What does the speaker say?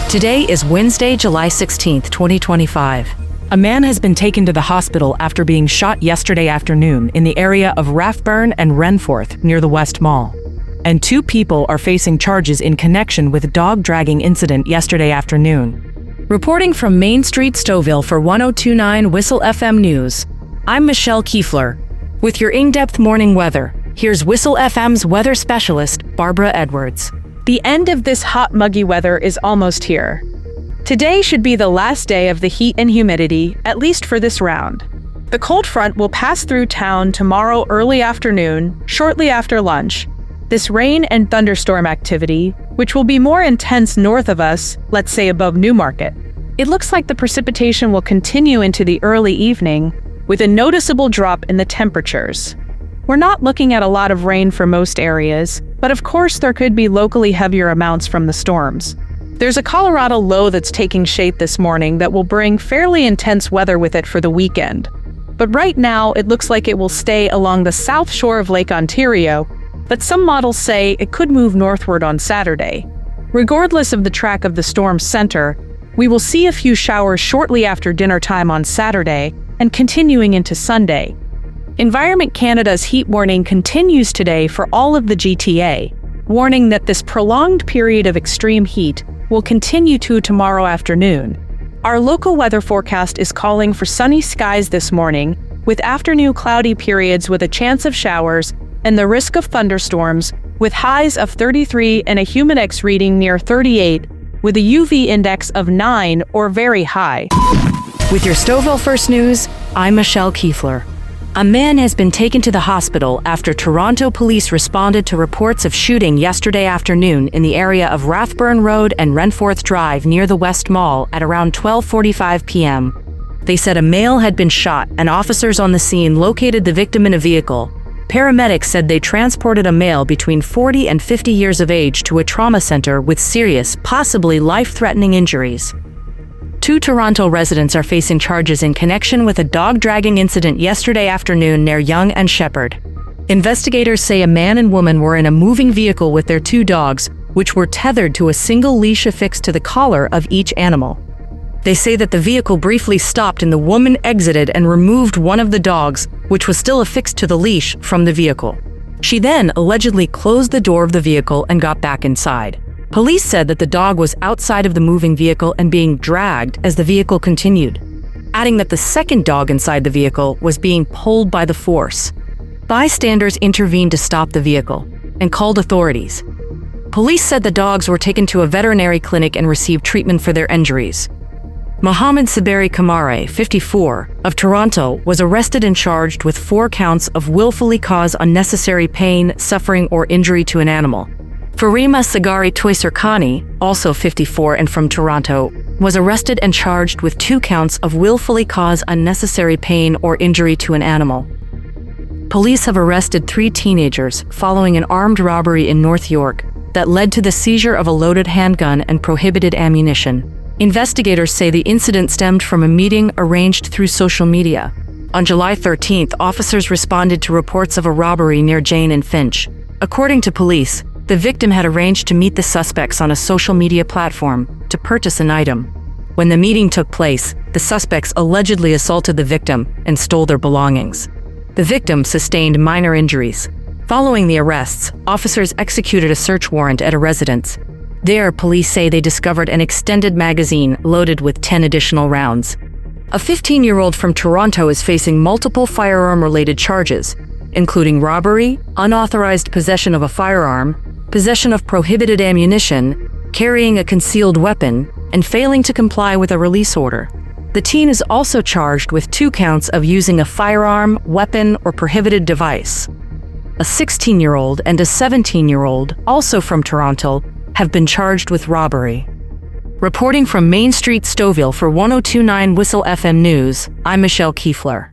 Today is Wednesday, July 16th, 2025. A man has been taken to the hospital after being shot yesterday afternoon in the area of Rathburn and Renforth near the West Mall. And 2 people are facing charges in connection with dog dragging incident yesterday afternoon. Reporting from Main Street, Stouffville for 1029 Whistle FM News, I'm Michelle Keefler. With your in-depth morning weather, here's Whistle FM's weather specialist, Barbara Edwards. The end of this hot, muggy weather is almost here. Today should be the last day of the heat and humidity, at least for this round. The cold front will pass through town tomorrow early afternoon, shortly after lunch. This rain and thunderstorm activity, which will be more intense north of us, let's say above Newmarket. It looks like the precipitation will continue into the early evening, with a noticeable drop in the temperatures. We're not looking at a lot of rain for most areas, but of course there could be locally heavier amounts from the storms. There's a Colorado low that's taking shape this morning that will bring fairly intense weather with it for the weekend. But right now, it looks like it will stay along the south shore of Lake Ontario, but some models say it could move northward on Saturday. Regardless of the track of the storm's center, we will see a few showers shortly after dinner time on Saturday and continuing into Sunday. Environment Canada's heat warning continues today for all of the GTA, warning that this prolonged period of extreme heat will continue to tomorrow afternoon. Our local weather forecast is calling for sunny skies this morning, with afternoon cloudy periods with a chance of showers and the risk of thunderstorms, with highs of 33 and a humidex reading near 38, with a UV index of 9 or very high. With your Stouffville First News, I'm Michelle Keefler. A man has been taken to the hospital after Toronto police responded to reports of shooting yesterday afternoon in the area of Rathburn Road and Renforth Drive near the West Mall at around 12:45 p.m. They said a male had been shot and officers on the scene located the victim in a vehicle. Paramedics said they transported a male between 40 and 50 years of age to a trauma center with serious, possibly life-threatening injuries. 2 Toronto residents are facing charges in connection with a dog dragging incident yesterday afternoon near Yonge and Sheppard. Investigators say a man and woman were in a moving vehicle with their 2 dogs, which were tethered to a single leash affixed to the collar of each animal. They say that the vehicle briefly stopped and the woman exited and removed one of the dogs, which was still affixed to the leash, from the vehicle. She then allegedly closed the door of the vehicle and got back inside. Police said that the dog was outside of the moving vehicle and being dragged as the vehicle continued, adding that the second dog inside the vehicle was being pulled by the force. Bystanders intervened to stop the vehicle and called authorities. Police said the dogs were taken to a veterinary clinic and received treatment for their injuries. Mohammed Saberi Kamare, 54, of Toronto, was arrested and charged with 4 counts of willfully cause unnecessary pain, suffering, or injury to an animal. Farima Sagari Toyserkani, also 54 and from Toronto, was arrested and charged with 2 counts of willfully cause unnecessary pain or injury to an animal. Police have arrested 3 teenagers following an armed robbery in North York that led to the seizure of a loaded handgun and prohibited ammunition. Investigators say the incident stemmed from a meeting arranged through social media. On July 13th, officers responded to reports of a robbery near Jane and Finch. According to police, the victim had arranged to meet the suspects on a social media platform to purchase an item. When the meeting took place, the suspects allegedly assaulted the victim and stole their belongings. The victim sustained minor injuries. Following the arrests, officers executed a search warrant at a residence. There, police say they discovered an extended magazine loaded with 10 additional rounds. A 15-year-old from Toronto is facing multiple firearm-related charges, including robbery, unauthorized possession of a firearm, possession of prohibited ammunition, carrying a concealed weapon, and failing to comply with a release order. The teen is also charged with 2 counts of using a firearm, weapon, or prohibited device. A 16-year-old and a 17-year-old, also from Toronto, have been charged with robbery. Reporting from Main Street, Stouffville for 1029 Whistle FM News, I'm Michelle Keefler.